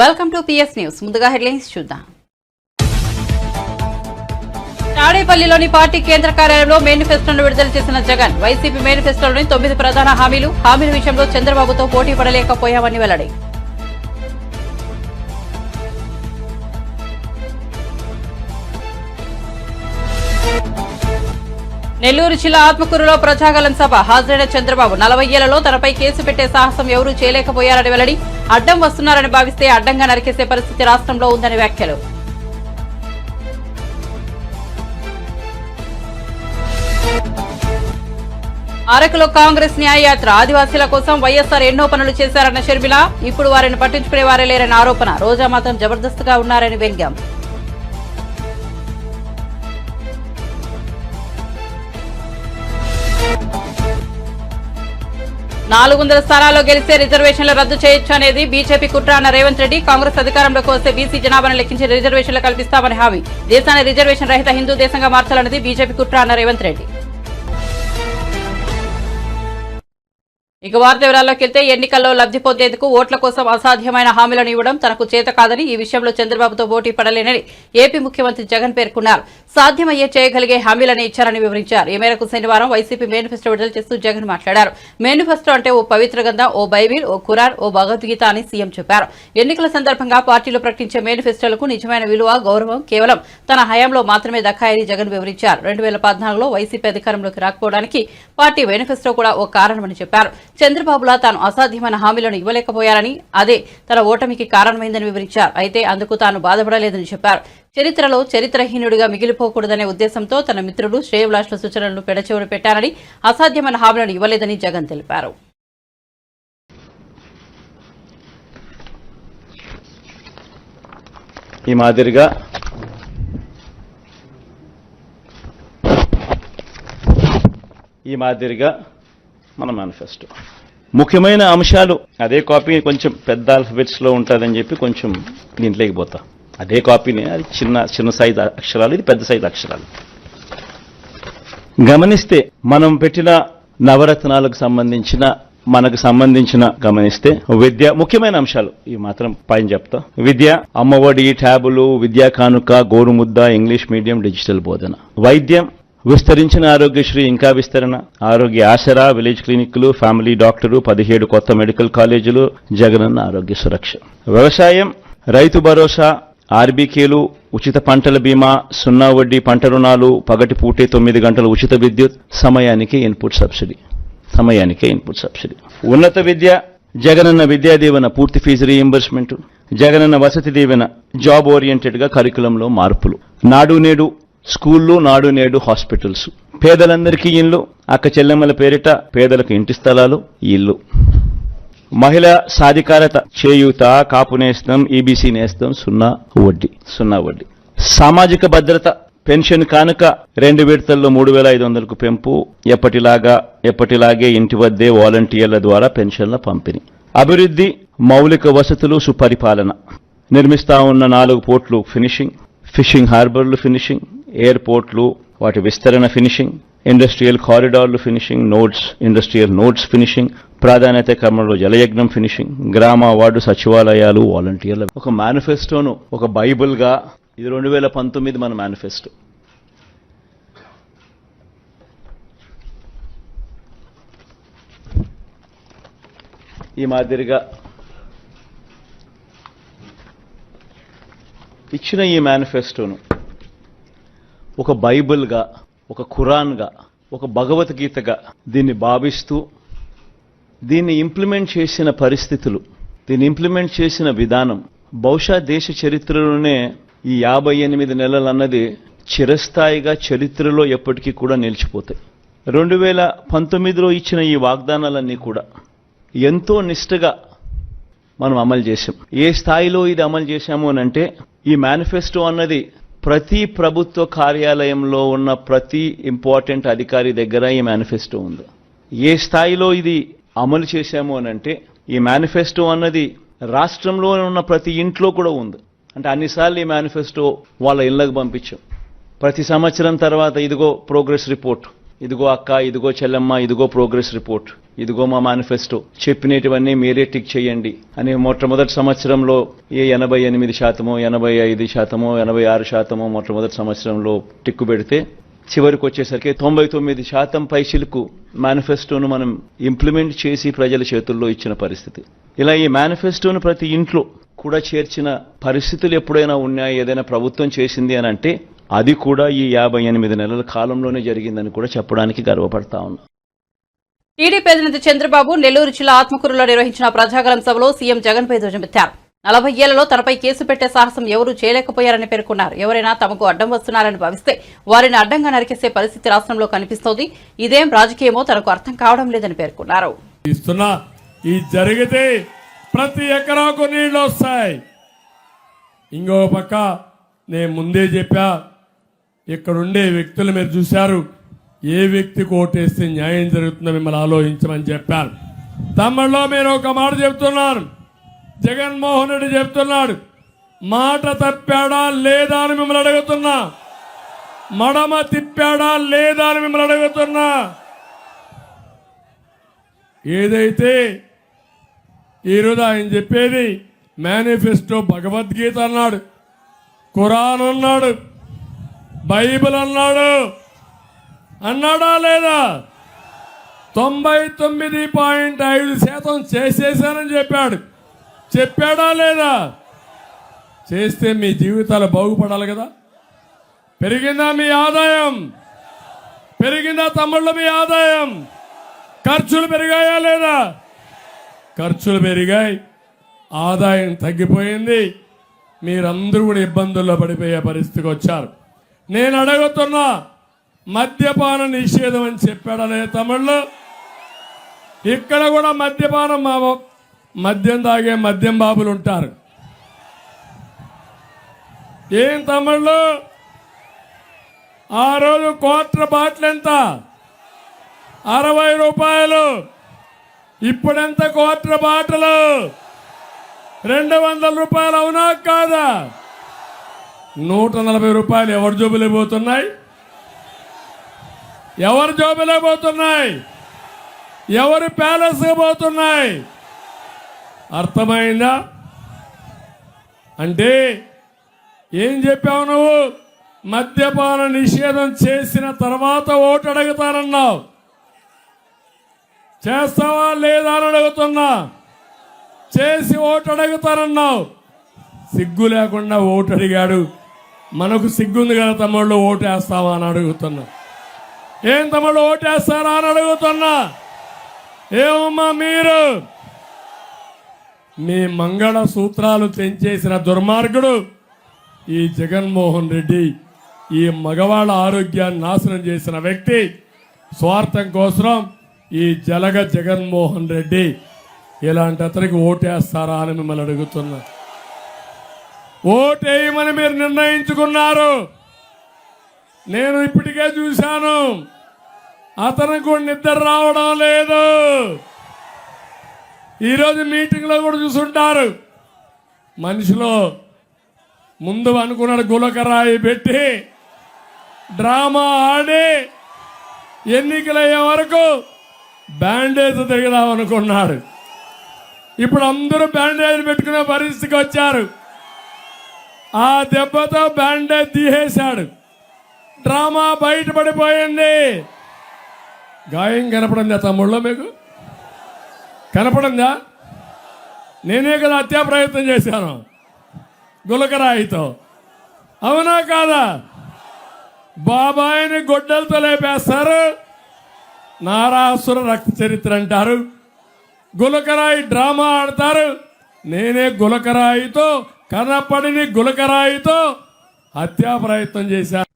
Welcome to PS news. ముందుగా headlines చూద్దాం. తాడేపల్లిలోని పార్టీ కేంద్ర కార్యాలయంలో మేనిఫెస్టోను విడుదల చేసిన జగన్. వైసీపీ మేనిఫెస్టోలోని 9 ప్రధాన హామీల విషయంలో చంద్రబాబుతో పోటీ పడలేకపోయామని వెల్లడి. నెల్లూరు జిల్లా ఆత్మకూరులో ప్రజాగలం సభ హాజరైన చంద్రబాబు 40 ఏళ్లలో తనపై కేసు పెట్టే సాహసం ఎవరూ చేయలేకపోయారని వెల్లడి. అడ్డం వస్తున్నారని భావిస్తే అడ్డంగా నరికేసే పరిస్థితి రాష్ట్రంలో ఉందని వ్యాఖ్యలు. అరకులో కాంగ్రెస్ న్యాయయాత్ర. ఆదివాసీల కోసం వైఎస్ఆర్ ఎన్నో పనులు చేశారన్న షర్మిల. ఇప్పుడు వారిని పట్టించుకునే వారే లేరని ఆరోపణ. రోజా మాత్రం జబర్దస్త్గా ఉన్నారని వ్యంగ్యం. 400 స్థానాల్లో గెలిస్తే రిజర్వేషన్లు రద్దు చేయొచ్చు అనేది బీజేపీ కుట్ర అన్న రేవంత్ రెడ్డి. కాంగ్రెస్ అధికారంలోకి వస్తే బీసీ జనాభాను లెక్కించి రిజర్వేషన్లు కల్పిస్తామని హామీ. దేశాన్ని రిజర్వేషన్ రహిత హిందూ దేశంగా మార్చాలన్నది బీజేపీ కుట్ర అన్న రేవంత్ రెడ్డి. ఇక వార్త వివరాల్లోకి వెళ్తే ఎన్నికల్లో లబ్ధి పొందేందుకు ఓట్ల కోసం అసాధ్యమైన హామీలను ఇవ్వడం తనకు చేత కాదని, ఈ విషయంలో చంద్రబాబుతో పోటీ పడలేనని ఏపీ ముఖ్యమంత్రి జగన్ పేర్కొన్నారు. సాధ్యమయ్యే చేయగలిగే హామీలను ఇచ్చారని వివరించారు. ఈ మేరకు శనివారం వైసీపీ మేనిఫెస్టో విడుదల చేస్తూ జగన్ మాట్లాడారు. మేనిఫెస్టో అంటే ఓ పవిత్ర గ్రంథం, ఓ బైబిల్, ఓ ఖురాన్, ఓ భగవద్గీత అని సీఎం చెప్పారు. ఎన్నికల సందర్భంగా పార్టీలు ప్రకటించే మేనిఫెస్టోలకు నిజమైన విలువ, గౌరవం కేవలం తన హయాంలో మాత్రమే దక్కాయని జగన్ వివరించారు. 2014లో వైసీపీ అధికారంలోకి రాకపోవడానికి పార్టీ మేనిఫెస్టో కూడా ఓ కారణమని చెప్పారు. చంద్రబాబులా తాను అసాధ్యమైన హామీలను ఇవ్వలేకపోయారని, అదే తన ఓటమికి కారణమైందని వివరించారు. అయితే అందుకు తాను బాధపడలేదని చెప్పారు. చరిత్రలో చరిత్రహీనుడిగా మిగిలిపోకూడదనే ఉద్దేశంతో తన మిత్రులు, శ్రేయోభిలాషుల సూచనలను పెడచెవిన పెట్టారని, అసాధ్యమైన హామీలను ఇవ్వలేదని జగన్ తెలిపారు. ఈ మాదిరిగా మన మేనిఫెస్టో ముఖ్యమైన అంశాలు అదే కాపీ కొంచెం పెద్ద ఆల్ఫబెట్స్ లో ఉంటుందని చెప్పి కొంచెం దీంట్లోకి పోతా. అదే కాపీని, అది చిన్న సైజు అక్షరాలు, ఇది పెద్ద సైజు అక్షరాలు. గమనిస్తే మనం పెట్టిన నవరత్నాలకు సంబంధించిన గమనిస్తే విద్య ముఖ్యమైన అంశాలు ఈ మాత్రం పైన చెప్తా. విద్య, అమ్మఒడి, ట్యాబులు, విద్యా కానుక, గోరుముద్ద, ఇంగ్లీష్ మీడియం, డిజిటల్ బోధన. వైద్యం, విస్తరించిన ఆరోగ్యశ్రీ ఇంకా విస్తరణ, ఆరోగ్య ఆసరా, విలేజ్ క్లినిక్లు, ఫ్యామిలీ డాక్టరు, 17 కొత్త మెడికల్ కాలేజీలు, జగనన్న ఆరోగ్య సురక్ష. వ్యవసాయం, రైతు భరోసా, ఆర్బీకేలు, ఉచిత పంటల బీమా, 0 వడ్డీ పంట రుణాలు, పగటి పూటే 9 గంటల ఉచిత విద్యుత్, సమయానికే ఇన్పుట్ సబ్సిడీ. ఉన్నత విద్య, జగనన్న విద్యా దీవెన, పూర్తి fee reimbursement, Jagananna Vasathi Deevena, job oriented గా కరికులంలో మార్పులు, నాడు నేడు స్కూళ్లు, నాడు నేడు హాస్పిటల్స్, పేదలందరికీ ఇళ్లు, అక్క చెల్లెమ్మల పేరిట పేదలకు ఇంటి స్థలాలు, ఇళ్లు, మహిళా సాధికారత, చేయూత, కాపు నేస్తం, ఈబీసీ నేస్తం, 0 వడ్డీ, సామాజిక భద్రత, పెన్షన్ కానుక 2 విడతల్లో 3,500కు పెంపు, ఎప్పటిలాగే ఇంటి వద్దే వాలంటీర్ల ద్వారా పెన్షన్ల పంపిణీ. అభివృద్ధి, మౌలిక వసతులు, సుపరిపాలన. నిర్మిస్తా ఉన్న 4 పోర్ట్లు ఫినిషింగ్, ఫిషింగ్ హార్బర్లు ఫినిషింగ్, ఎయిర్పోర్ట్లు వాటి విస్తరణ ఫినిషింగ్, ఇండస్ట్రియల్ కారిడార్లు ఫినిషింగ్, ఇండస్ట్రియల్ నోడ్స్ ఫినిషింగ్, ప్రాధాన్యత క్రమంలో జలయజ్ఞం ఫినిషింగ్, గ్రామ వార్డు సచివాలయాలు, వాలంటీర్ల. ఒక మేనిఫెస్టోను ఒక బైబిల్ గా, ఇది 2019 మన మేనిఫెస్టో. ఈ మాదిరిగా ఇచ్చిన ఈ మేనిఫెస్టోను ఒక బైబిల్గా, ఒక ఖురాన్గా, ఒక భగవద్గీతగా దీన్ని భావిస్తూ, దీన్ని ఇంప్లిమెంట్ చేసిన పరిస్థితులు, దీన్ని ఇంప్లిమెంట్ చేసిన విధానం బహుశా దేశ చరిత్రలోనే ఈ 58 నెలలు అన్నది చిరస్థాయిగా చరిత్రలో ఎప్పటికీ కూడా నిలిచిపోతాయి. 2019లో ఇచ్చిన ఈ వాగ్దానాలన్నీ కూడా ఎంతో నిష్ఠగా మనం అమలు చేశాం. ఏ స్థాయిలో ఇది అమలు చేశాము అనంటే, ఈ మేనిఫెస్టో అన్నది ప్రతి ప్రభుత్వ కార్యాలయంలో ఉన్న ప్రతి ఇంపార్టెంట్ అధికారి దగ్గర ఈ మేనిఫెస్టో ఉంది. ఏ స్థాయిలో ఇది అమలు చేశాము అనంటే, ఈ మేనిఫెస్టో అన్నది రాష్ట్రంలో ఉన్న ప్రతి ఇంట్లో కూడా ఉంది. అంటే అన్నిసార్లు ఈ మేనిఫెస్టో వాళ్ళ ఇళ్లకు పంపించాం. ప్రతి సంవత్సరం తర్వాత ఇదిగో ప్రోగ్రెస్ రిపోర్ట్, ఇదిగో అక్క, ఇదిగో చెల్లమ్మ, ఇదిగో ప్రోగ్రెస్ రిపోర్ట్, ఇదిగో మా మేనిఫెస్టో, చెప్పినటువన్నీ మీరే టిక్ చేయండి అని మొట్టమొదటి సంవత్సరంలో 88%, 85%, 86% మొట్టమొదటి సంవత్సరంలో టిక్కు పెడితే చివరికి వచ్చేసరికి 99% పైచిలకు మేనిఫెస్టోను మనం ఇంప్లిమెంట్ చేసి ప్రజల చేతుల్లో ఇచ్చిన పరిస్థితి. ఇలా ఈ మేనిఫెస్టోను ప్రతి ఇంట్లో కూడా చేర్చిన పరిస్థితులు ఎప్పుడైనా ఉన్నాయా, ఏదైనా ప్రభుత్వం చేసింది అని అంటే అది కూడా ఈ 58 నెలల కాలంలోనే జరిగిందని కూడా చెప్పడానికి గర్వపడతా ఉన్నా. టీడీపీ అధినేత చంద్రబాబు నెల్లూరు జిల్లా ఆత్మకూరులో నిర్వహించిన ప్రజాగలం సభలో సీఎం జగన్పై ధ్వజమెత్తారు. 40 ఏళ్లలో తనపై కేసు పెట్టే సాహసం ఎవరూ చేయలేకపోయారని పేర్కొన్నారు. ఎవరైనా తమకు అడ్డం వస్తున్నారని భావిస్తే వారిని అడ్డంగా నరికేసే పరిస్థితి రాష్ట్రంలో కనిపిస్తోంది. ఇదేం రాజకీయమో తనకు అర్థం కావడం లేదని పేర్కొన్నారు. ఈ జరిగితే ప్రతి ఎకరాకు నీళ్లు వస్తాయి. ఇంకో పక్క నేను ముందే చెప్పా, ఇక్కడుండే వ్యక్తులు మీరు చూశారు, ఏ వ్యక్తికి ఓటేస్తే న్యాయం జరుగుతుందో మిమ్మల్ని ఆలోచించమని చెప్పారు. తమ్ముళ్ళో మీరు ఒక మాట చెప్తున్నారు, జగన్మోహన్ రెడ్డి చెప్తున్నాడు, మాట తప్పాడా లేదా అని మిమ్మల్ని అడుగుతున్నా, మడమ తిప్పాడా లేదా అని మిమ్మల్ని అడుగుతున్నా. ఏదైతే ఈరోజు ఆయన చెప్పేది మేనిఫెస్టో, భగవద్గీత అన్నాడు, ఖురాన్ అన్నాడు, బైబిల్ అన్నాడు, అన్నాడా లేదా? 99.5% చేసేశానని చెప్పాడు. చెప్పాడా లేదా? చేస్తే మీ జీవితాలు బాగుపడాలి కదా. పెరిగిందా మీ ఆదాయం? పెరిగిందా తమ్ముళ్ళు మీ ఆదాయం? ఖర్చులు పెరిగాయా లేదా? ఖర్చులు పెరిగాయి, ఆదాయం తగ్గిపోయింది. మీరందరూ కూడా ఇబ్బందుల్లో పడిపోయే పరిస్థితికి వచ్చారు. నేను అడుగుతున్నా, మద్యపాన నిషేధం అని చెప్పాడనే తమ్ముళ్ళు? ఇక్కడ కూడా మద్యపానం, మద్యం తాగే మద్యం బాబులు ఉంటారు. ఏం తమ్ముళ్ళు, ఆ రోజు క్వార్టర్ బాటిల్ ఎంత? 60 రూపాయలు. ఇప్పుడెంత క్వార్టర్ బాటిల్? 200 రూపాయలు. అవునా కాదా? 140 రూపాయలు ఎవరి జోబులే పోతున్నాయి? ఎవరి జోబులే పోతున్నాయి? ఎవరి ప్యాలెస్ పోతున్నాయి? అర్థమైందా? అంటే ఏం చెప్పావు నువ్వు? మద్యపాన నిషేధం చేసిన తర్వాత ఓటు అడుగుతానన్నావు. చేస్తావా లేదా అని అడుగుతున్నా. చేసి ఓటు అడుగుతానన్నావు. సిగ్గు లేకుండా ఓటు అడిగాడు. మనకు సిగ్గుంది కదా తమ్ముళ్ళు, ఓటు వేస్తావా అని అడుగుతున్నా. ఏం తమ్ముళ్ళు ఓటేస్తారా అని అడుగుతున్నా. ఏమమ్మా మీరు? మీ మంగళ సూత్రాలు తెంచేసిన దుర్మార్గుడు ఈ జగన్మోహన్ రెడ్డి. ఈ మగవాళ్ళ ఆరోగ్యాన్ని నాశనం చేసిన వ్యక్తి. స్వార్థం కోసం ఈ జగన్మోహన్ రెడ్డి. ఇలాంటి అతనికి ఓటేస్తారా అని మిమ్మల్ని అడుగుతున్నా. ఓటేయమని మీరు నిర్ణయించుకున్నారు. నేను ఇప్పటికే చూశాను, అతనికి కూడా నిద్ర రావడం లేదు. ఈరోజు మీటింగ్లో కూడా చూసుంటారు. మనిషిలో ముందు అనుకున్నాడు, గులకరాయి పెట్టి డ్రామా ఆడి ఎన్నికలయ్యే వరకు బ్యాండేజ్ తెగదాం అనుకున్నాడు. ఇప్పుడు అందరూ బ్యాండేజ్ పెట్టుకునే పరిస్థితికి వచ్చారు. ఆ దెబ్బతో బ్యాండేజ్ తీసేశాడు. డ్రామా బయటపడిపోయింది. గాయం కనపడిందా తమ్ముళ్ళో? మీకు కనపడిందా? నేనే కదా హత్యా ప్రయత్నం చేశాను గులకరాయితో. అవునా కాదా? బాబాయిని గొడ్డలతో లేపేస్తారు. నారాసుర రక్త చరిత్ర అంటారు. గులకరాయి డ్రామా ఆడతారు. నేనే గులకరాయితో, కనపడిని గులకరాయితో హత్యా ప్రయత్నం చేశాను.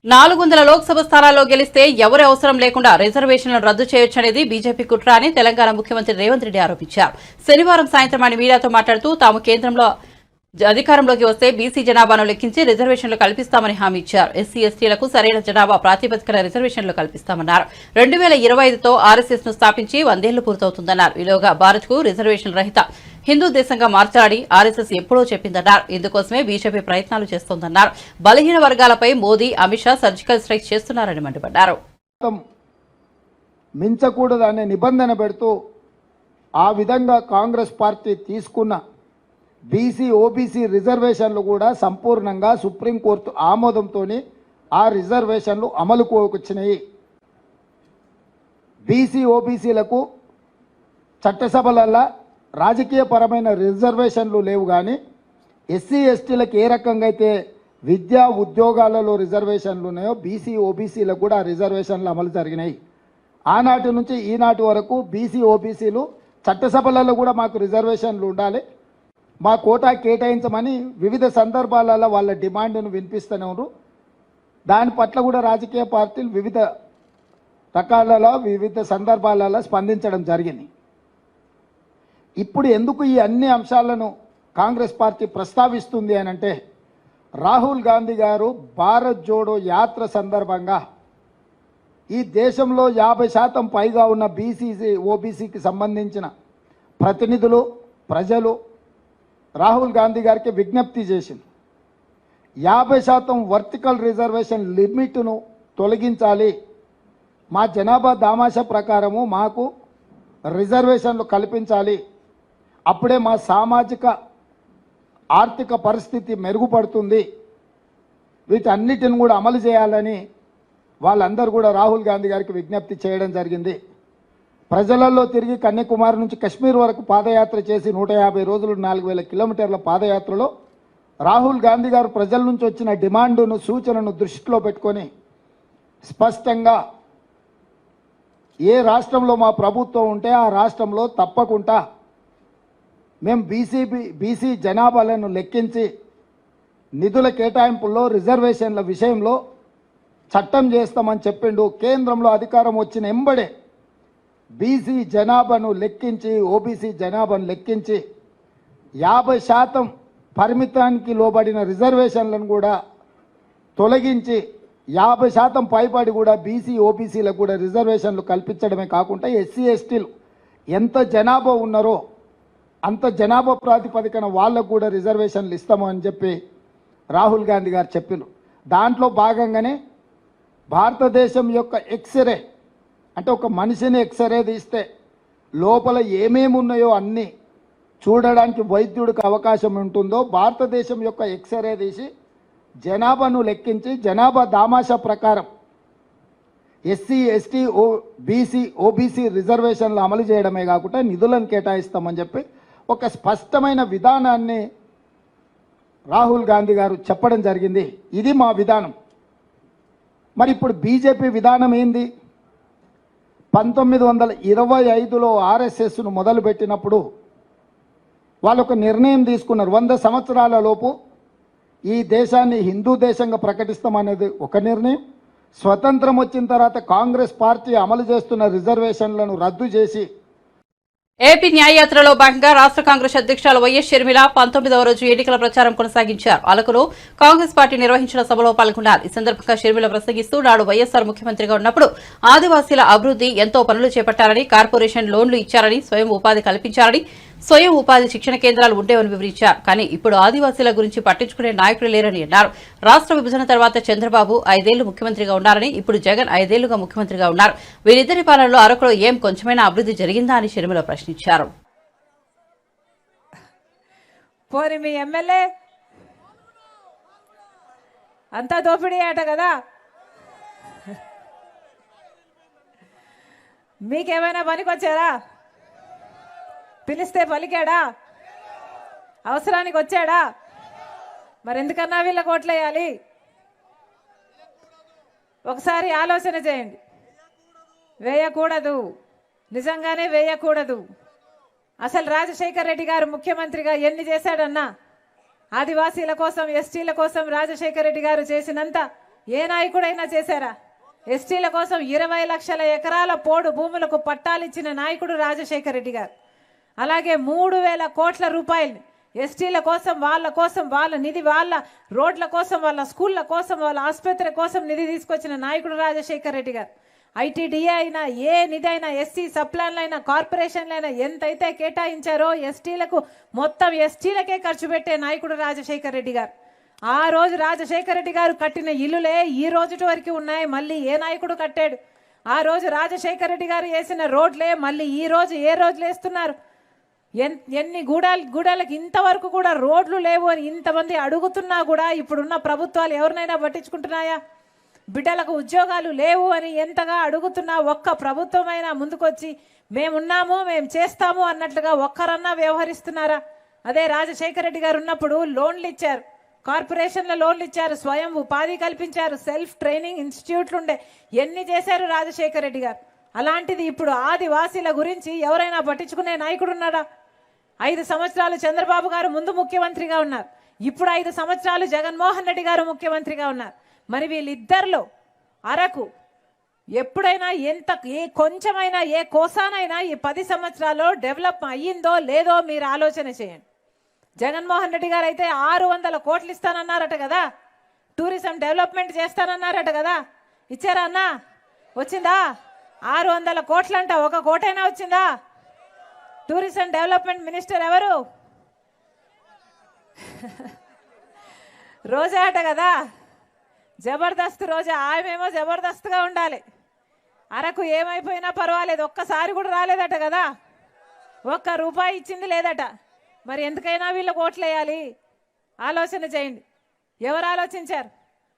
400 లోక్సభ స్థానాల్లో గెలిస్తే ఎవరి అవసరం లేకుండా రిజర్వేషన్లను రద్దు చేయొచ్చనేది బీజేపీ కుట్ర అని తెలంగాణ ముఖ్యమంత్రి రేవంత్ రెడ్డి ఆరోపించారు. శనివారం సాయంత్రం ఆయన మీడియాతో మాట్లాడుతూ తాము కేంద్రంలో అధికారంలోకి వస్తే బీసీ జనాభాను లెక్కించి రిజర్వేషన్లు కల్పిస్తామని హామీ ఇచ్చారు. ఎస్సీ ఎస్టీలకు సరైన జనాభా ప్రాతిపదికన రిజర్వేషన్లు కల్పిస్తామన్నారు. 2025తో ఆర్ఎస్ఎస్ ను స్థాపించి 100 ఏళ్లు పూర్తవుతుందన్నారు. ఈలోగా భారత్ కు రిజర్వేషన్ రహిత హిందూ దేశంగా మార్చాలని ఆర్ఎస్ఎస్ ఎప్పుడో చెప్పిందన్నారు. ఇందుకోసమే బీజేపీ ప్రయత్నాలు చేస్తోందన్నారు. బలహీన వర్గాలపై మోదీ, అమిత్ షా సర్జికల్ స్ట్రైక్ చేస్తున్నారని మండిపడ్డారు. మించకూడదనే నిబంధన పెడుతూ ఆ విధంగా కాంగ్రెస్ పార్టీ తీసుకున్న బీసీ ఓబీసీ రిజర్వేషన్లు కూడా సంపూర్ణంగా సుప్రీంకోర్టు ఆమోదంతో ఆ రిజర్వేషన్లు అమలుకు వచ్చినాయి. బీసీ ఓబీసీలకు చట్టసభలల్లో రాజకీయపరమైన రిజర్వేషన్లు లేవు, కానీ ఎస్సీ ఎస్టీలకు ఏ రకంగా అయితే విద్యా ఉద్యోగాలలో రిజర్వేషన్లు ఉన్నాయో బీసీ ఓబీసీలకు కూడా ఆ రిజర్వేషన్లు అమలు జరిగినాయి. ఆనాటి నుంచి ఈనాటి వరకు బీసీ ఓబీసీలు చట్టసభలలో కూడా మాకు రిజర్వేషన్లు ఉండాలి, మా కోటా కేటాయించమని వివిధ సందర్భాలలో వాళ్ళ డిమాండ్ను వినిపిస్తూనే ఉన్నారు. దాని పట్ల కూడా రాజకీయ పార్టీలు వివిధ రకాలలో వివిధ సందర్భాలలో స్పందించడం జరిగింది. ఇప్పుడు ఎందుకు ఈ అన్ని అంశాలను కాంగ్రెస్ పార్టీ ప్రస్తావిస్తుంది అని అంటే, రాహుల్ గాంధీ గారు భారత్ జోడో యాత్ర సందర్భంగా ఈ దేశంలో 50% పైగా ఉన్న బీసీసీ ఓబీసీకి సంబంధించిన ప్రతినిధులు ప్రజలు రాహుల్ గాంధీ గారికి విజ్ఞప్తి చేసింది. 50% వర్టికల్ రిజర్వేషన్ లిమిట్ను తొలగించాలి, మా జనాభా దామాషా ప్రకారము మాకు రిజర్వేషన్లు కల్పించాలి, అప్పుడే మా సామాజిక ఆర్థిక పరిస్థితి మెరుగుపడుతుంది, వీటన్నిటిని కూడా అమలు చేయాలని వాళ్ళందరూ కూడా రాహుల్ గాంధీ గారికి విజ్ఞప్తి చేయడం జరిగింది. ప్రజలలో తిరిగి కన్యాకుమారి నుంచి కశ్మీర్ వరకు పాదయాత్ర చేసి 150 రోజులు 4000 కిలోమీటర్ల పాదయాత్రలో రాహుల్ గాంధీ గారు ప్రజల నుంచి వచ్చిన డిమాండును సూచనను దృష్టిలో పెట్టుకొని స్పష్టంగా ఏ రాష్ట్రంలో మా ప్రభుత్వం ఉంటే ఆ రాష్ట్రంలో తప్పకుండా మేము బీసీ జనాభాలను లెక్కించి నిధుల కేటాయింపుల్లో రిజర్వేషన్ల విషయంలో చట్టం చేస్తామని చెప్పిండు. కేంద్రంలో అధికారం వచ్చిన ఎంబడే బీసీ జనాభాను లెక్కించి ఓబీసీ జనాభాను లెక్కించి 50% పరిమితానికి లోబడిన రిజర్వేషన్లను కూడా తొలగించి 50% పైబడి కూడా బీసీ ఓబీసీలకు కూడా రిజర్వేషన్లు కల్పించడమే కాకుండా ఎస్సీ ఎస్టీలు ఎంత జనాభా ఉన్నారో అంత జనాభా ప్రాతిపదికన వాళ్ళకు కూడా రిజర్వేషన్లు ఇస్తాము అని చెప్పి రాహుల్ గాంధీ గారు చెప్పారు. దాంట్లో భాగంగానే భారతదేశం యొక్క ఎక్స్రే అంటే ఒక మనిషిని ఎక్స్రే తీస్తే లోపల ఏమేమి ఉన్నాయో అన్నీ చూడడానికి వైద్యుడికి అవకాశం ఉంటుందో భారతదేశం యొక్క ఎక్స్రే తీసి జనాభాను లెక్కించి జనాభా దామాషా ప్రకారం ఎస్సీ ఎస్టీ బీసీ ఓబీసీ రిజర్వేషన్లు అమలు చేయడమే కాకుండా నిధులను కేటాయిస్తామని చెప్పి ఒక స్పష్టమైన విధానాన్ని రాహుల్ గాంధీ గారు చెప్పడం జరిగింది. ఇది మా విధానం. మరి ఇప్పుడు బీజేపీ విధానం ఏంది? 1925లో ఆర్ఎస్ఎస్ను మొదలుపెట్టినప్పుడు వాళ్ళు ఒక నిర్ణయం తీసుకున్నారు. 100 సంవత్సరాల లోపు ఈ దేశాన్ని హిందూ దేశంగా ప్రకటిస్తామనేది ఒక నిర్ణయం. స్వతంత్రం వచ్చిన తర్వాత కాంగ్రెస్ పార్టీ అమలు చేస్తున్న రిజర్వేషన్లను రద్దు చేసి ఏపీ న్యాయయాత్రలో భాగంగా రాష్ట్ర కాంగ్రెస్ అధ్యక్షురాలు వైఎస్ షర్మిల 19వ రోజు ఎన్నికల ప్రచారం కొనసాగించారు. అలకులో కాంగ్రెస్ పార్టీ నిర్వహించిన సభలో పాల్గొన్నారు. ఈ సందర్భంగా షర్మిల ప్రసంగిస్తూ నాడు వైఎస్ఆర్ ముఖ్యమంత్రిగా ఉన్నప్పుడు ఆదివాసీల అభివృద్ధి ఎంతో పనులు చేపట్టారని, కార్పొరేషన్ లోన్లు ఇచ్చారని, స్వయం ఉపాధి కల్పించారని, స్వయం ఉపాధి శిక్షణ కేంద్రాలు ఉండేవని వివరించారు. కానీ ఇప్పుడు ఆదివాసీల గురించి పట్టించుకునే నాయకులు లేరని అన్నారు. రాష్ట్ర విభజన తర్వాత చంద్రబాబు 5 ఏళ్లు ముఖ్యమంత్రిగా ఉన్నారని, ఇప్పుడు జగన్ 5 ఏళ్లుగా ముఖ్యమంత్రిగా ఉన్నారు. వీరిద్దరి పాలనలో అరకులో ఏం కొంచెమైనా అభివృద్ధి జరిగిందా అని షర్మిల ప్రశ్నించారు. పోని మీ ఎమ్మెల్యే అంతా దోపిడీ ఆట కదా, మీకేమైనా పనికొచ్చారా? పిలిస్తే పలికాడా? అవసరానికి వచ్చాడా? మరి ఎందుకన్నా వీళ్ళకి ఓట్లేయాలి? ఒకసారి ఆలోచన చేయండి. వేయకూడదు, నిజంగానే వేయకూడదు. అసలు రాజశేఖర్ రెడ్డి గారు ముఖ్యమంత్రిగా ఎన్ని చేశాడన్నా? ఆదివాసీల కోసం, ఎస్టీల కోసం రాజశేఖర్ రెడ్డి గారు చేసినంత ఏ నాయకుడైనా చేశారా? ఎస్టీల కోసం 20 లక్షల ఎకరాల పోడు భూములకు పట్టాలిచ్చిన నాయకుడు రాజశేఖర్ రెడ్డి గారు. అలాగే 3,000 కోట్ల రూపాయలు ఎస్టీల కోసం, వాళ్ళ నిధి, వాళ్ళ రోడ్ల కోసం, వాళ్ళ స్కూళ్ళ కోసం, వాళ్ళ ఆసుపత్రి కోసం నిధి తీసుకొచ్చిన నాయకుడు రాజశేఖర్ రెడ్డి గారు. ఐటీడీఏ అయినా, ఏ నిధి అయినా, ఎస్సీ సప్లాన్లైనా, కార్పొరేషన్లైనా ఎంతైతే కేటాయించారో ఎస్టీలకు మొత్తం ఎస్టీలకే ఖర్చు పెట్టే నాయకుడు రాజశేఖర్ రెడ్డి గారు. ఆ రోజు రాజశేఖర్ రెడ్డి గారు కట్టిన ఇల్లులే ఈ రోజు వరకు ఉన్నాయి. మళ్ళీ ఏ నాయకుడు కట్టాడు? ఆ రోజు రాజశేఖర రెడ్డి గారు వేసిన రోడ్లే మళ్ళీ ఈ రోజు ఏ రోజులు వేస్తున్నారు? ఎన్ని గూడాలకి ఇంతవరకు కూడా రోడ్లు లేవు అని ఇంతమంది అడుగుతున్నా కూడా ఇప్పుడున్న ప్రభుత్వాలు ఎవరినైనా పట్టించుకుంటున్నాయా? బిడ్డలకు ఉద్యోగాలు లేవు అని ఎంతగా అడుగుతున్నా ఒక్క ప్రభుత్వమైనా ముందుకొచ్చి మేమున్నాము మేము చేస్తాము అన్నట్లుగా ఒక్కరన్నా వ్యవహరిస్తున్నారా? అదే రాజశేఖర రెడ్డి గారు ఉన్నప్పుడు లోన్లు ఇచ్చారు, కార్పొరేషన్ల లోన్లు ఇచ్చారు, స్వయం ఉపాధి కల్పించారు, సెల్ఫ్ ట్రైనింగ్ ఇన్స్టిట్యూట్లు ఉండే, ఎన్ని చేశారు రాజశేఖర రెడ్డి గారు. అలాంటిది ఇప్పుడు ఆదివాసీల గురించి ఎవరైనా పట్టించుకునే నాయకుడు ఉన్నాడా? 5 సంవత్సరాలు చంద్రబాబు గారు ముందు ముఖ్యమంత్రిగా ఉన్నారు, ఇప్పుడు 5 సంవత్సరాలు జగన్మోహన్ రెడ్డి గారు ముఖ్యమంత్రిగా ఉన్నారు. మరి వీళ్ళిద్దరిలో అరకు ఎప్పుడైనా కొంచెమైనా ఏ కోసానైనా ఈ 10 సంవత్సరాల్లో డెవలప్ అయ్యిందో లేదో మీరు ఆలోచన చేయండి. జగన్మోహన్ రెడ్డి గారు అయితే 600 కోట్లు ఇస్తానన్నారట కదా, టూరిజం డెవలప్మెంట్ చేస్తానన్నారట కదా, ఇచ్చారా అన్న? వచ్చిందా? 600 కోట్లంట, 1 కోటైనా వచ్చిందా? టూరిజం డెవలప్మెంట్ మినిస్టర్ ఎవరు? రోజా అట కదా, జబర్దస్త్ రోజా. ఆమెమో జబర్దస్త్గా ఉండాలి, అరకు ఏమైపోయినా పర్వాలేదు, ఒక్కసారి కూడా రాలేదట కదా, 1 రూపాయి ఇచ్చింది లేదట. మరి ఎందుకైనా వీళ్ళకి ఓట్లు వేయాలి? ఆలోచన చేయండి. ఎవరు ఆలోచించారు?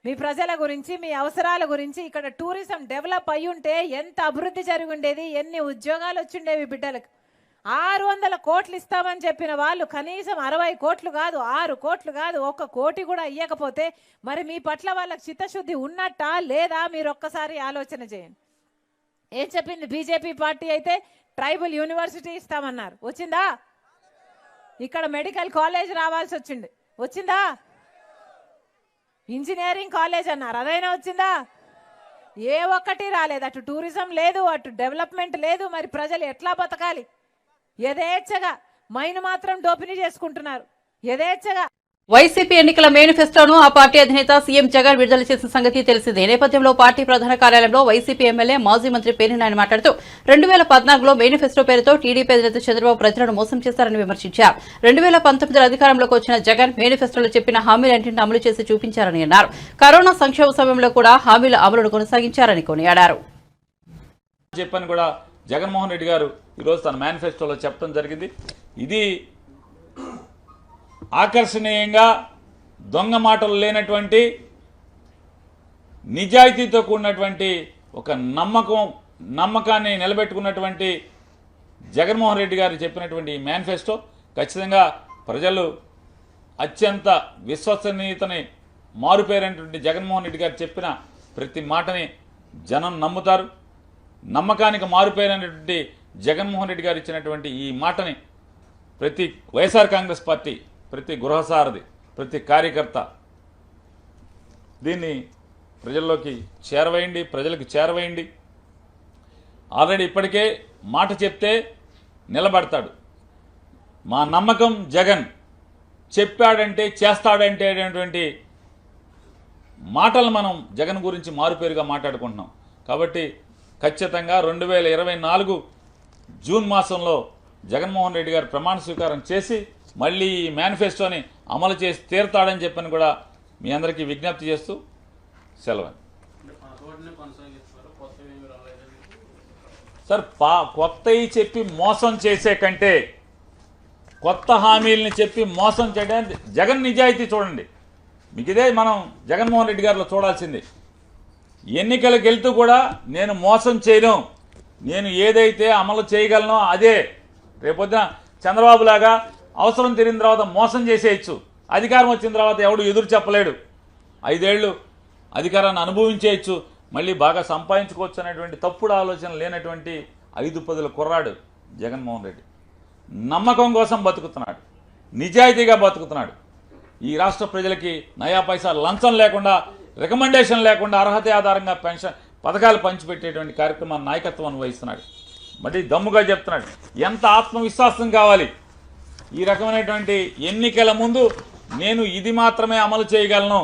మీ ప్రజల గురించి, మీ అవసరాల గురించి. ఇక్కడ టూరిజం డెవలప్ అయ్యి ఉంటే ఎంత అభివృద్ధి జరిగి ఉండేది, ఎన్ని ఉద్యోగాలు వచ్చిండేవి బిడ్డలకు. 600 కోట్లు ఇస్తామని చెప్పిన వాళ్ళు కనీసం 60 కోట్లు కాదు, 6 కోట్లు కాదు, 1 కోటి కూడా ఇవ్వకపోతే మరి మీ పట్ల వాళ్ళకి చిత్తశుద్ధి ఉన్నట్టా లేదా? మీరు ఒక్కసారి ఆలోచన చేయండి. ఏం చెప్పింది బీజేపీ పార్టీ? అయితే ట్రైబల్ యూనివర్సిటీ ఇస్తామన్నారు, వచ్చిందా? ఇక్కడ మెడికల్ కాలేజ్ రావాల్సి వచ్చిందా? ఇంజనీరింగ్ కాలేజ్ అన్నారు, అదైనా వచ్చిందా? ఏ ఒక్కటి రాలేదు. అటు టూరిజం లేదు, అటు డెవలప్మెంట్ లేదు. మరి ప్రజలు ఎట్లా బతకాలి? యథేచ్ఛగా మైను మాత్రం దోపిడీ చేసుకుంటున్నారు, యథేచ్ఛగా. వైసీపీ ఎన్నికల మేనిఫెస్టోను ఆ పార్టీ అధినేత సీఎం జగన్ విడుదల చేసిన సంగతి తెలిసిందే. ఈ నేపథ్యంలో పార్టీ ప్రధాన కార్యాలయంలో వైసీపీ ఎమ్మెల్యే మాజీ మంత్రి పేర్ని నాని మాట్లాడుతూ 2014లో మేనిఫెస్టో పేరుతో టీడీపీ అధినేత చంద్రబాబు ప్రజలను మోసం చేశారని విమర్శించారు. 2019లో అధికారంలోకి వచ్చిన జగన్ మేనిఫెస్టోలో చెప్పిన హామీలన్నింటినీ అమలు చేసి చూపించారని అన్నారు. కరోనా సంక్షోభ సమయంలో కూడా హామీల అమలును కొనసాగించారని కొనియాడారు. చెప్పని కూడా జగన్మోహన్ రెడ్డి గారు ఈరోజు తన మేనిఫెస్టోలో చెప్పడం జరిగింది. ఇది ఆకర్షణీయంగా దొంగ మాటలు లేనటువంటి నిజాయితీతో కూడినటువంటి ఒక నమ్మకాన్ని నిలబెట్టుకున్నటువంటి జగన్మోహన్ రెడ్డి గారు చెప్పినటువంటి ఈ మేనిఫెస్టో ఖచ్చితంగా ప్రజలు అత్యంత విశ్వసనీయతని మారుపేరైనటువంటి జగన్మోహన్ రెడ్డి గారు చెప్పిన ప్రతి మాటని జనం నమ్ముతారు. నమ్మకానికి మారుపేరైనటువంటి జగన్మోహన్ రెడ్డి గారు ఇచ్చినటువంటి ఈ మాటని ప్రతి వైఎస్ఆర్ కాంగ్రెస్ పార్టీ, ప్రతి గృహసారథి, ప్రతి కార్యకర్త దీన్ని ప్రజల్లోకి చేరవేయండి, ప్రజలకు చేరవేయండి. ఆల్రెడీ ఇప్పటికే మాట చెప్తే నిలబడతాడు. మా నమ్మకం జగన్, చెప్పాడంటే చేస్తాడంటే అనేటువంటి మాటలు మనం జగన్ గురించి మారుపేరుగా మాట్లాడుకుంటున్నాం. కాబట్టి ఖచ్చితంగా 2024 జూన్ మాసంలో జగన్మోహన్ రెడ్డి గారు ప్రమాణ స్వీకారం చేసి మళ్ళీ ఈ మేనిఫెస్టోని అమలు చేసి తీరుతాడని చెప్పని కూడా మీ అందరికీ విజ్ఞప్తి చేస్తూ సెలవు. సార్, కొత్తవి చెప్పి మోసం చేసే కంటే కొత్త హామీలని చెప్పి మోసం చేయడానికి జగన్ నిజాయితీ చూడండి. మీకు ఇదే మనం జగన్మోహన్ రెడ్డి గారిలో చూడాల్సింది. ఎన్నికలకు వెళ్తూ కూడా నేను మోసం చేయను, నేను ఏదైతే అమలు చేయగలనో అదే. రేపొద్దున చంద్రబాబు లాగా అవసరం తీరిన తర్వాత మోసం చేసేయచ్చు, అధికారం వచ్చిన తర్వాత ఎవడు ఎదురు చెప్పలేడు, 5 ఏళ్ళు అధికారాన్ని అనుభవించేయచ్చు, మళ్ళీ బాగా సంపాదించుకోవచ్చు అనేటువంటి తప్పుడు ఆలోచన లేనటువంటి 5 పదుల కుర్రాడు జగన్మోహన్ రెడ్డి. నమ్మకం కోసం బతుకుతున్నాడు, నిజాయితీగా బతుకుతున్నాడు. ఈ రాష్ట్ర ప్రజలకి నయా పైసా లంచం లేకుండా, రికమెండేషన్ లేకుండా అర్హత ఆధారంగా పెన్షన్ పథకాలు పంచిపెట్టేటువంటి కార్యక్రమాన్ని నాయకత్వం వహిస్తున్నాడు. మరి దమ్ముగా చెప్తున్నాడు. ఎంత ఆత్మవిశ్వాసం కావాలి ఈ రకమైనటువంటి ఎన్నికల ముందు, నేను ఇది మాత్రమే అమలు చేయగలను,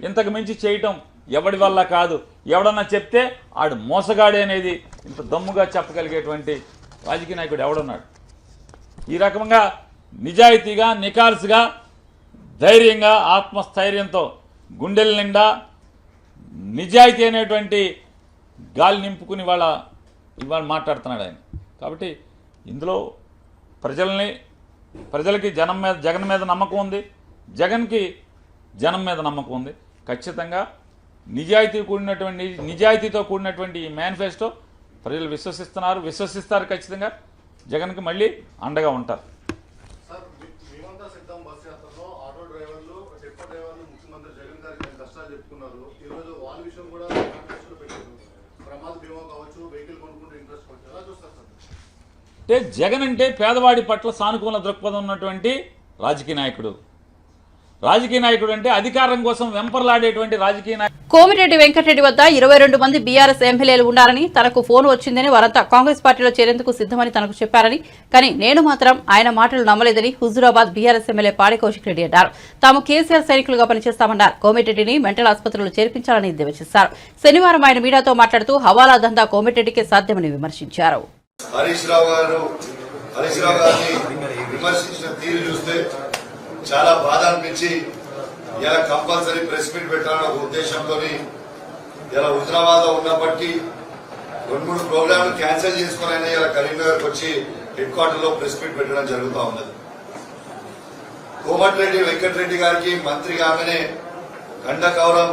ఇంతకు మించి చేయటం ఎవడి వల్ల కాదు, ఎవడన్నా చెప్తే ఆడు మోసగాడే అనేది ఇంత దమ్ముగా చెప్పగలిగేటువంటి రాజకీయ నాయకుడు ఎవడున్నాడు? ఈ రకంగా నిజాయితీగా, నికార్సుగా, ధైర్యంగా, ఆత్మస్థైర్యంతో, గుండెల నిండా నిజాయితీ అనేటువంటి గాలి నింపుకుని ఇవాళ మాట్లాడుతున్నాడు ఆయన. కాబట్టి ఇందులో ప్రజలకి జగన్ మీద నమ్మకం ఉంది, జగన్కి జనం మీద నమ్మకం ఉంది. ఖచ్చితంగా నిజాయితీతో కూడినటువంటి ఈ మేనిఫెస్టో ప్రజలు విశ్వసిస్తారు. ఖచ్చితంగా జగన్కి మళ్ళీ అండగా ఉంటారు. అంటే జగన్ అంటే పేదవాడి పట్ల సానుకూల దృక్పథం ఉన్నటువంటి రాజకీయ నాయకుడు అంటే అధికారం కోసం వెంపర్లాడేటువంటి రాజకీయ నాయకుడు. కోమిరెడ్డి వెంకటరెడ్డి వద్ద 22 మంది బీఆర్ఎస్ ఎమ్మెల్యేలు ఉన్నారని, తనకు ఫోన్ వచ్చిందని, వారంతా కాంగ్రెస్ పార్టీలో చేరేందుకు సిద్ధమని తనకు చెప్పారని, కానీ నేను మాత్రం ఆయన మాటలు నమ్మలేదని హుజూరాబాద్ బీఆర్ఎస్ ఎమ్మెల్యే పాడి కౌశిక్ రెడ్డి అన్నారు. తాము కేసీఆర్ సైనికులుగా పనిచేస్తామన్నారు. కోమిరెడ్డిని మెంటల్ ఆసుపత్రిలో చేర్పించాలని ఎద్దేవా చేశారు. శనివారం ఆయన మీడియాతో మాట్లాడుతూ హవాలా దందా కోమిరెడ్డికే సాధ్యమని విమర్శించారు. హరీష్ రావు గారిని విమర్శించిన తీరు చూస్తే చాలా బాధ అనిపించి ఇలా కంపల్సరీ ప్రెస్ మీట్ పెట్టాలన్న ఒక ఉద్దేశంతో ఇలా హుజరాబాద్ లో ఉన్నప్పటికీ 2-3 ప్రోగ్రాంలు క్యాన్సిల్ చేసుకుని అయినా ఇలా కరీంనగర్కి వచ్చి హెడ్ క్వార్టర్ లో ప్రెస్ మీట్ పెట్టడం జరుగుతూ ఉన్నది. కోమటిరెడ్డి వెంకటరెడ్డి గారికి మంత్రి కాగానే గండ గౌరవం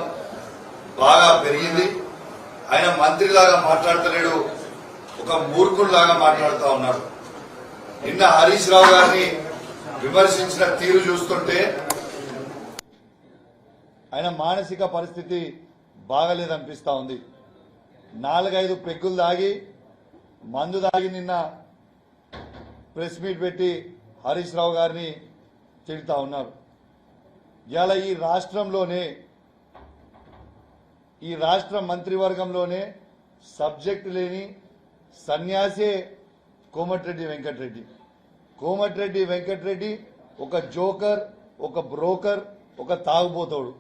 బాగా పెరిగింది. ఆయన మంత్రిలాగా మాట్లాడతలేడు, ఒక మూర్ఖుల్లాగా మాట్లాడుతూ ఉన్నాడు. నిన్న హరీష్ రావు గారిని విమర్శించిన తీరు చూస్తుంటే ఆయన మానసిక పరిస్థితి బాగలేదనిపిస్తా ఉంది. 4-5 పెగ్గులు దాగి మందు దాగి నిన్న ప్రెస్ మీట్ పెట్టి హరీష్ రావు గారిని తిడుతా ఉన్నారు. ఇలా ఈ రాష్ట్ర మంత్రివర్గంలోనే సబ్జెక్ట్ లేని సన్యాసే కోమటిరెడ్డి వెంకటరెడ్డి ఒక జోకర్, ఒక బ్రోకర్, ఒక తాగుబోతోడు.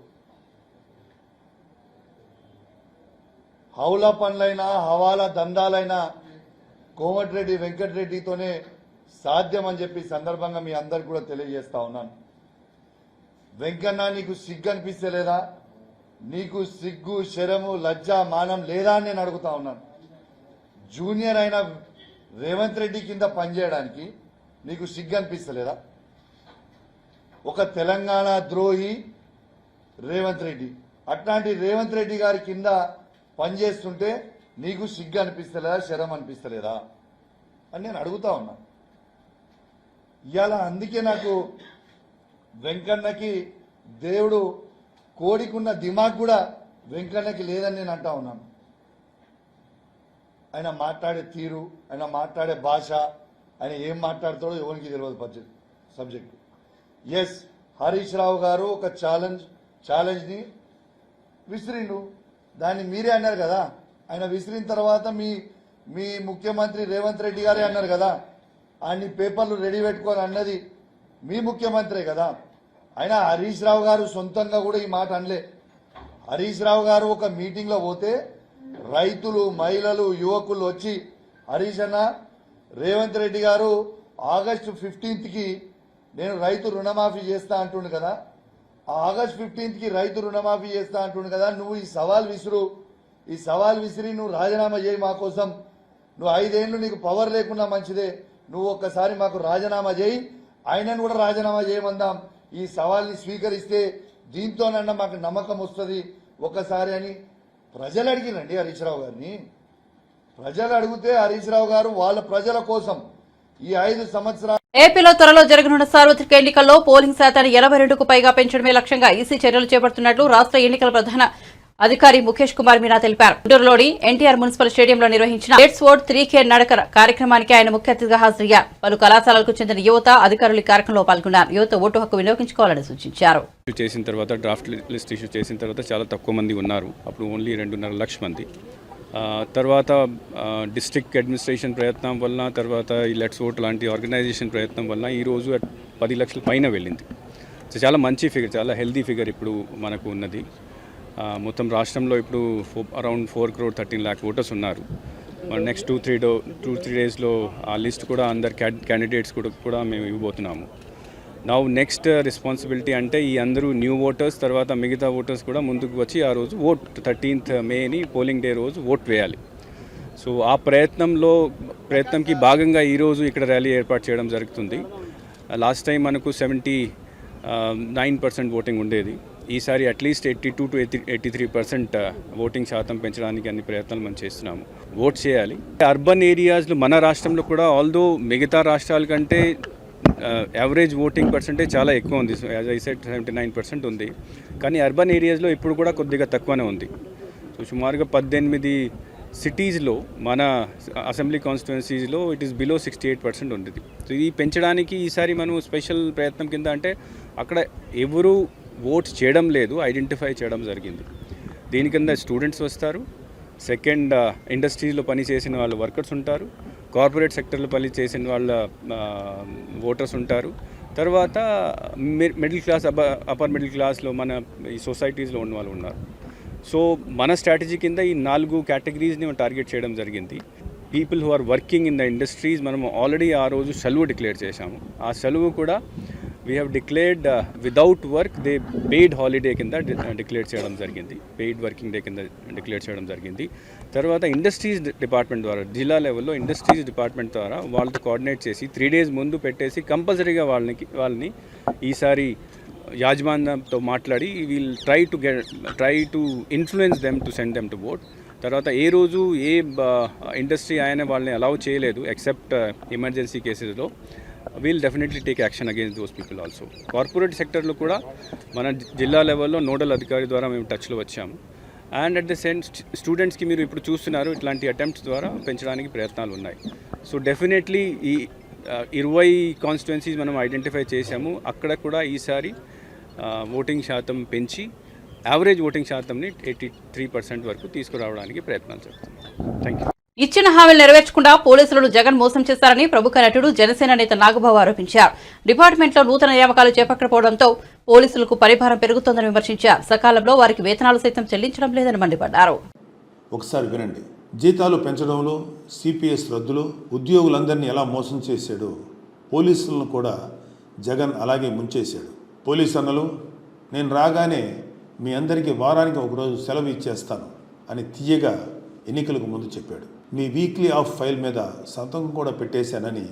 హౌలా పనులైనా హవాలా దందాలైనా కోమటిరెడ్డి వెంకటరెడ్డితోనే సాధ్యం అని చెప్పి సందర్భంగా మీ అందరికి కూడా తెలియజేస్తా ఉన్నాను. వెంకన్న, నీకు సిగ్గు అనిపిస్తలేదా? నీకు సిగ్గు, శరము, లజ్జ, మానం లేదా అని నేను అడుగుతా ఉన్నాను. జూనియర్ అయిన రేవంత్ రెడ్డి కింద పనిచేయడానికి నీకు సిగ్గు అనిపిస్తలేదా? ఒక తెలంగాణ ద్రోహి రేవంత్ రెడ్డి, అట్లాంటి రేవంత్ రెడ్డి గారి కింద పనిచేస్తుంటే నీకు సిగ్గు అనిపిస్తలేదా, శరం అనిపిస్తలేదా అని నేను అడుగుతా ఉన్నా. ఇవాళ అందుకే నాకు వెంకన్నకి దేవుడు కోడికున్న దిమాగ్ కూడా వెంకన్నకి లేదని నేను అంటా ఉన్నాను. ఆయన మాట్లాడే తీరు, ఆయన మాట్లాడే భాష, ఆయన ఏం మాట్లాడతాడో ఎవరికి తెలియదు సబ్జెక్టు. ఎస్, హరీష్ రావు గారు ఒక ఛాలెంజ్ని విసిరిండు. దాన్ని మీరే అన్నారు కదా. ఆయన విసిరిన తర్వాత మీ ముఖ్యమంత్రి రేవంత్ రెడ్డి గారే అన్నారు కదా, అన్ని పేపర్లు రెడీ పెట్టుకొని అన్నది మీ ముఖ్యమంత్రే కదా. అయినా హరీష్ రావు గారు సొంతంగా కూడా ఈ మాట అనలే. హరీష్ రావు గారు ఒక మీటింగ్లో పోతే రైతులు, మహిళలు, యువకులు వచ్చి హరీష్ అన్న, రేవంత్ రెడ్డి గారు ఆగస్టు 15కి నేను రైతు రుణమాఫీ చేస్తా అంటుండు కదా, ఆగస్టు 15కి రైతు రుణమాఫీ చేస్తా అంటుండు కదా, నువ్వు ఈ సవాల్ విసిరి నువ్వు రాజీనామా చేయి మా కోసం. నువ్వు 5 ఏళ్లు నీకు పవర్ లేకున్నా మంచిదే, నువ్వు ఒక్కసారి మాకు రాజీనామా చేయి, ఆయనను కూడా రాజీనామా చేయమందాం. ఈ సవాల్ని స్వీకరిస్తే దీంతోనన్నా మాకు నమ్మకం వస్తుంది ఒక్కసారి అని ప్రజలు అడిగినండి హరీష్ రావు గారిని. ప్రజలు అడిగితే హరీష్ రావు గారు వాళ్ళ ప్రజల కోసం ఈ 5 సంవత్సరాలు. ఏపీలో త్వరలో జరగనున్న సార్వత్రిక ఎన్నికల్లో పోలింగ్ శాతాన్ని 82కు పైగా పెంచడమే లక్ష్యంగా ఈసీ చర్యలు చేపడుతున్నట్లు రాష్ట్ర ఎన్నికల ప్రధాన అధికారి ముఖేష్ కుమార్ మీనా తెలిపారు. గుంటూరులోని ఎన్టీఆర్ మున్సిపల్ స్టేడియంలో నిర్వహించిన లెట్స్ ఓట్ 3K నడక కార్యక్రమానికి ఆయన ముఖ్య అతిథిగా హాజరయ్యారు. పలు కళాశాలలకు చెందిన యువత, అధికారులు ఈ కార్యక్రమంలో పాల్గొన్నారు. యువత ఓటు హక్కు వినియోగించుకోవాలని సూచించారు. చేసిన తర్వాత డ్రాఫ్ట్ లిస్ట్ ఇష్యూ చేసిన తర్వాత చాలా తక్కువ మంది ఉన్నారు. అప్పుడు ఓన్లీ 2.5 లక్షల మంది. తర్వాత డిస్ట్రిక్ట్ అడ్మినిస్ట్రేషన్ ప్రయత్నం వలన, తర్వాత ఈ లెట్స్ ఓట్ లాంటి ఆర్గనైజేషన్ ప్రయత్నం వలన ఈరోజు 10 లక్షల పైన వెళ్ళింది. సో చాలా మంచి ఫిగర్, చాలా హెల్దీ ఫిగర్ ఇప్పుడు మనకు ఉన్నది. మొత్తం రాష్ట్రంలో ఇప్పుడు అరౌండ్ 4.13 lakh ఓటర్స్ ఉన్నారు. నెక్స్ట్ 2-3 డేస్లో ఆ లిస్ట్ కూడా అందరు క్యాండిడేట్స్ కూడా మేము ఇవ్వబోతున్నాము. నా నెక్స్ట్ రెస్పాన్సిబిలిటీ అంటే ఈ అందరూ న్యూ ఓటర్స్ తర్వాత మిగతా ఓటర్స్ కూడా ముందుకు వచ్చి ఆ రోజు ఓట్ 13th మేని పోలింగ్ డే రోజు ఓట్ వేయాలి. సో ఆ ప్రయత్నంకి భాగంగా ఈరోజు ఇక్కడ ర్యాలీ ఏర్పాటు చేయడం జరుగుతుంది. లాస్ట్ టైం మనకు 79% ఓటింగ్ ఉండేది. ఈసారి అట్లీస్ట్ 82 to 83% ఓటింగ్ శాతం పెంచడానికి అన్ని ప్రయత్నాలు మనం చేస్తున్నాము. ఓట్ చేయాలి. అర్బన్ ఏరియాస్లో మన రాష్ట్రంలో కూడా ఆల్దో మిగతా రాష్ట్రాల కంటే యావరేజ్ ఓటింగ్ పర్సెంటేజ్ చాలా ఎక్కువ ఉంది. యాజ్ ఐ సెడ్ 79% ఉంది. కానీ అర్బన్ ఏరియాస్లో ఇప్పుడు కూడా కొద్దిగా తక్కువనే ఉంది. సో సుమారుగా 18 సిటీస్లో మన అసెంబ్లీ కాన్స్టిట్యున్సీస్లో ఇట్ ఈస్ బిలో 68% ఉంది. సో ఇది పెంచడానికి ఈసారి మనం స్పెషల్ ప్రయత్నం కింద అంటే అక్కడ ఎవరు ఓట్స్ చేయడం లేదు ఐడెంటిఫై చేయడం జరిగింది. దీని కింద స్టూడెంట్స్ వస్తారు, సెకండ్ ఇండస్ట్రీస్లో పనిచేసిన వాళ్ళు వర్కర్స్ ఉంటారు, కార్పొరేట్ సెక్టర్లో పనిచేసిన వాళ్ళ ఓటర్స్ ఉంటారు, తర్వాత మిడిల్ క్లాస్ అప్పర్ మిడిల్ క్లాస్లో మన ఈ సొసైటీస్లో ఉన్న వాళ్ళు ఉన్నారు. సో మన స్ట్రాటజీ కింద ఈ 4 కేటగిరీస్ని మనం టార్గెట్ చేయడం జరిగింది. People who are working in the industries మనం ఆల్రెడీ ఆ రోజు సెలవు డిక్లేర్ చేశాము. ఆ సెలవు కూడా we have declared without work they paid holiday కింద డిక్లేర్ చేయడం జరిగింది, పెయిడ్ వర్కింగ్ డే కింద డిక్లేర్ చేయడం జరిగింది. తర్వాత ఇండస్ట్రీస్ డిపార్ట్మెంట్ ద్వారా జిల్లా లెవెల్లో ఇండస్ట్రీస్ డిపార్ట్మెంట్ ద్వారా వాళ్ళతో కోఆర్డినేట్ చేసి 3 days ముందు పెట్టేసి కంపల్సరీగా వాళ్ళని ఈసారి యాజమాన్యంతో మాట్లాడి we'll try to influence them to send them to vote. తర్వాత ఏ రోజు ఏ ఇండస్ట్రీ ఆయన వాళ్ళని అలౌ చేయలేదు ఎక్సెప్ట్ ఎమర్జెన్సీ కేసెస్లో. We'll definitely take action against those people also. Corporate సెక్టర్లో కూడా మన జిల్లా లెవెల్లో నోడల్ అధికారి ద్వారా మేము టచ్లో వచ్చాము. అండ్ అట్ ద సేమ్ స్టూడెంట్స్కి మీరు ఇప్పుడు చూస్తున్నారు ఇట్లాంటి అటెంప్ట్స్ ద్వారా పెంచడానికి ప్రయత్నాలు ఉన్నాయి. సో డెఫినెట్లీ ఈ 20 కాన్స్టిట్యున్సీస్ మనం ఐడెంటిఫై చేశాము. అక్కడ కూడా ఈసారి ఓటింగ్ శాతం పెంచి యావరేజ్ ఓటింగ్ శాతంని 83% వరకు తీసుకురావడానికి ప్రయత్నాలు చేస్తున్నాం. Thank you. ఇచ్చిన హామీలు నెరవేర్చకుండా పోలీసులను జగన్ మోసం చేశారని ప్రముఖ నటుడు జనసేన నేత నాగబాబు ఆరోపించారు. డిపార్ట్మెంట్లో నూతన నియామకాలు చేపట్టకపోవడంతో పోలీసులకు పరిభారం పెరుగుతోందని విమర్శించారు. సకాలంలో వారికి వేతనాలు సైతం చెల్లించడం లేదని మండిపడ్డారు. ఒకసారి వినండి. జీతాలు పెంచడంలో, సిపిఎస్ రద్దులో ఉద్యోగులందరినీ ఎలా మోసం చేశాడో పోలీసులను కూడా జగన్ అలాగే ముంచేశాడు. పోలీసు అన్నలు, నేను రాగానే మీ అందరికీ వారానికి ఒకరోజు సెలవు ఇచ్చేస్తాను అని తీయగా ఎన్నికలకు ముందు చెప్పాడు. మీ వీక్లీ ఆఫ్ ఫైల్ మీద సంతకం కూడా పెట్టేశానని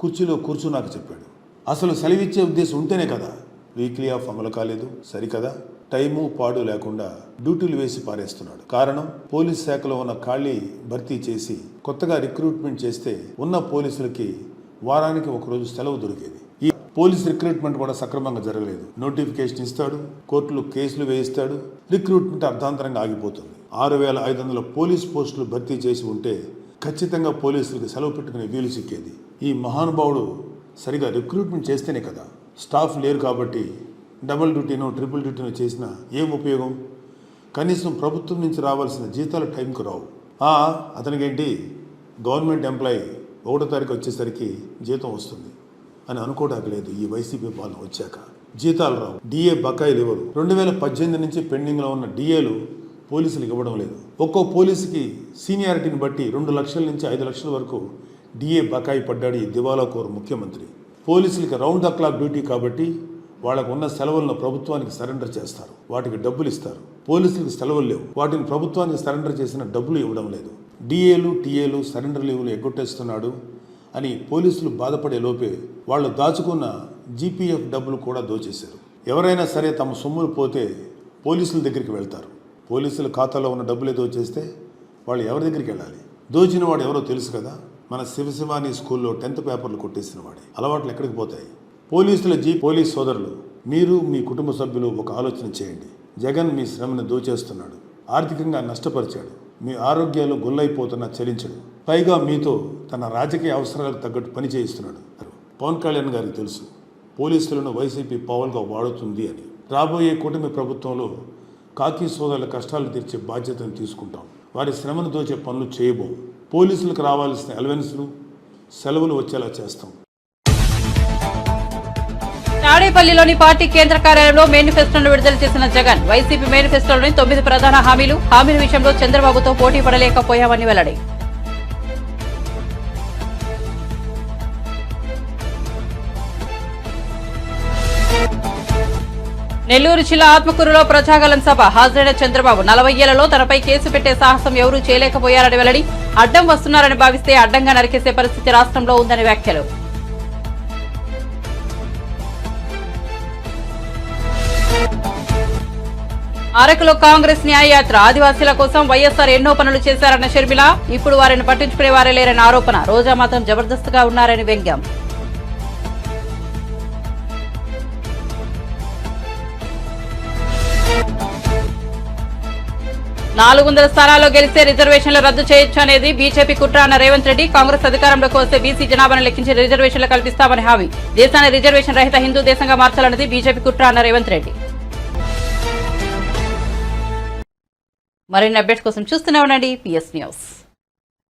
కుర్చీలో కూర్చున్నాక చెప్పాడు. అసలు సెలవిచ్చే ఉద్దేశం ఉంటేనే కదా వీక్లీ ఆఫ్ అమలు కాలేదు. సరికదా? టైము పాడు లేకుండా డ్యూటీలు వేసి పారేస్తున్నాడు. కారణం, పోలీస్ శాఖలో ఉన్న ఖాళీ భర్తీ చేసి కొత్తగా రిక్రూట్మెంట్ చేస్తే ఉన్న పోలీసులకి వారానికి ఒకరోజు సెలవు దొరికేది. ఈ పోలీస్ రిక్రూట్మెంట్ కూడా సక్రమంగా జరగలేదు. నోటిఫికేషన్ ఇస్తాడు, కోర్టులు కేసులు వేయిస్తాడు, రిక్రూట్మెంట్ అర్ధాంతరంగా ఆగిపోతుంది. 6,500 పోలీస్ పోస్టులు భర్తీ చేసి ఉంటే ఖచ్చితంగా పోలీసులకు సెలవు పెట్టుకునే వీలు సిక్కేది. ఈ మహానుభావుడు సరిగా రిక్రూట్మెంట్ చేస్తేనే కదా. స్టాఫ్ లేరు కాబట్టి డబుల్ డ్యూటీనో ట్రిపుల్ డ్యూటీనో చేసినా ఏం ఉపయోగం? కనీసం ప్రభుత్వం నుంచి రావాల్సిన జీతాలు టైంకు రావు. అతనికేంటి గవర్నమెంట్ ఎంప్లాయీ 1వ తారీఖు వచ్చేసరికి జీతం వస్తుంది అని అనుకోవడానికి లేదు. ఈ వైసీపీ పాలన వచ్చాక జీతాలు రావు, డిఏ బకాయిలు ఇవ్వరు. 2018 నుంచి పెండింగ్లో ఉన్న డిఏలు పోలీసులకు ఇవ్వడం లేదు. ఒక్కో పోలీసుకి సీనియారిటీని బట్టి 2 లక్షల నుంచి 5 లక్షల వరకు డిఏ బకాయి పడ్డాడు ఈ దివాలా కోరు ముఖ్యమంత్రి. పోలీసులకి రౌండ్ ద క్లాక్ డ్యూటీ కాబట్టి వాళ్ళకు ఉన్న సెలవులను ప్రభుత్వానికి సరెండర్ చేస్తారు, వాటికి డబ్బులు ఇస్తారు. పోలీసులకు సెలవులు లేవు, వాటిని ప్రభుత్వానికి సరెండర్ చేసిన డబ్బులు ఇవ్వడం లేదు. డిఏలు టీఏలు సరెండర్ లీవులు ఎగ్గొట్టేస్తున్నాడు అని పోలీసులు బాధపడే లోపే వాళ్ళు దాచుకున్న జీపీఎఫ్ డబ్బులు కూడా దోచేశారు. ఎవరైనా సరే తమ సొమ్ములు పోతే పోలీసుల దగ్గరికి వెళ్తారు. పోలీసుల ఖాతాలో ఉన్న డబ్బులే దోచేస్తే వాళ్ళు ఎవరి దగ్గరికి వెళ్ళాలి? దోచిన వాడు ఎవరో తెలుసు కదా. మన శివశివాని స్కూల్లో 10th పేపర్లు కొట్టేసిన వాడే. అలవాట్లు ఎక్కడికి పోతాయి? పోలీస్ సోదరులు, మీరు మీ కుటుంబ సభ్యులు ఒక ఆలోచన చేయండి. జగన్ మీ శ్రమను దోచేస్తున్నాడు, ఆర్థికంగా నష్టపరిచాడు, మీ ఆరోగ్యాలు గొల్లైపోతున్నా చలించడు. పైగా మీతో తన రాజకీయ అవసరాలకు తగ్గట్టు పని చేయిస్తున్నాడు. పవన్ కళ్యాణ్ గారికి తెలుసు పోలీసులను వైసీపీ పవర్గా వాడుతుంది అని. రాబోయే కూటమి ప్రభుత్వంలో కాకి సోదరుల కష్టాలు తీర్చే బాధ్యతను తీసుకుంటాం. వారి శ్రమను దోచే పనులు చేయబోం. పోలీసులకు రావాల్సిన అలవెన్స్లు, సెలవులు వచ్చేలా చేస్తాం. తాడేపల్లిలోని పార్టీ కేంద్ర కార్యాలయంలో మేనిఫెస్టోను విడుదల చేసిన జగన్, వైసీపీ మేనిఫెస్టోలోని 9 ప్రధాన హామీల విషయంలో చంద్రబాబుతో పోటీ పడలేకపోయామని వెల్లడి. నెల్లూరు జిల్లా ఆత్మకూరులో ప్రజాగలం సభ హాజరైన చంద్రబాబు 40 ఏళ్లలో తనపై కేసు పెట్టే సాహసం ఎవరూ చేయలేకపోయారని వెల్లడి. అడ్డం వస్తున్నారని భావిస్తే అడ్డంగా నరికేసే పరిస్థితి రాష్ట్రంలో ఉందని వ్యాఖ్యలు. అరకులో కాంగ్రెస్ న్యాయయాత్ర ఆదివాసీల కోసం వైఎస్ఆర్ ఎన్నో పనులు చేశారన్న షర్మిల. ఇప్పుడు వారిని పట్టించుకునే వారే లేరని ఆరోపణ. రోజా మాత్రం జబర్దస్త్గా ఉన్నారని వ్యంగ్యం. 400 స్థానాల్లో గెలిస్తే రిజర్వేషన్లు రద్దు చేయొచ్చు అనేది బీజేపీ కుట్ర అన్న రేవంత్ రెడ్డి. కాంగ్రెస్ అధికారంలోకి వస్తే బీసీ జనాభాను లెక్కించి రిజర్వేషన్లు కల్పిస్తామని హామీ. దేశాన్ని రిజర్వేషన్ రహిత హిందూ దేశంగా మార్చాలన్నది బీజేపీ కుట్ర అన్న రేవంత్ రెడ్డి. మరిన్ని అప్డేట్స్ కోసం చూస్తూనే ఉండండి PS న్యూస్.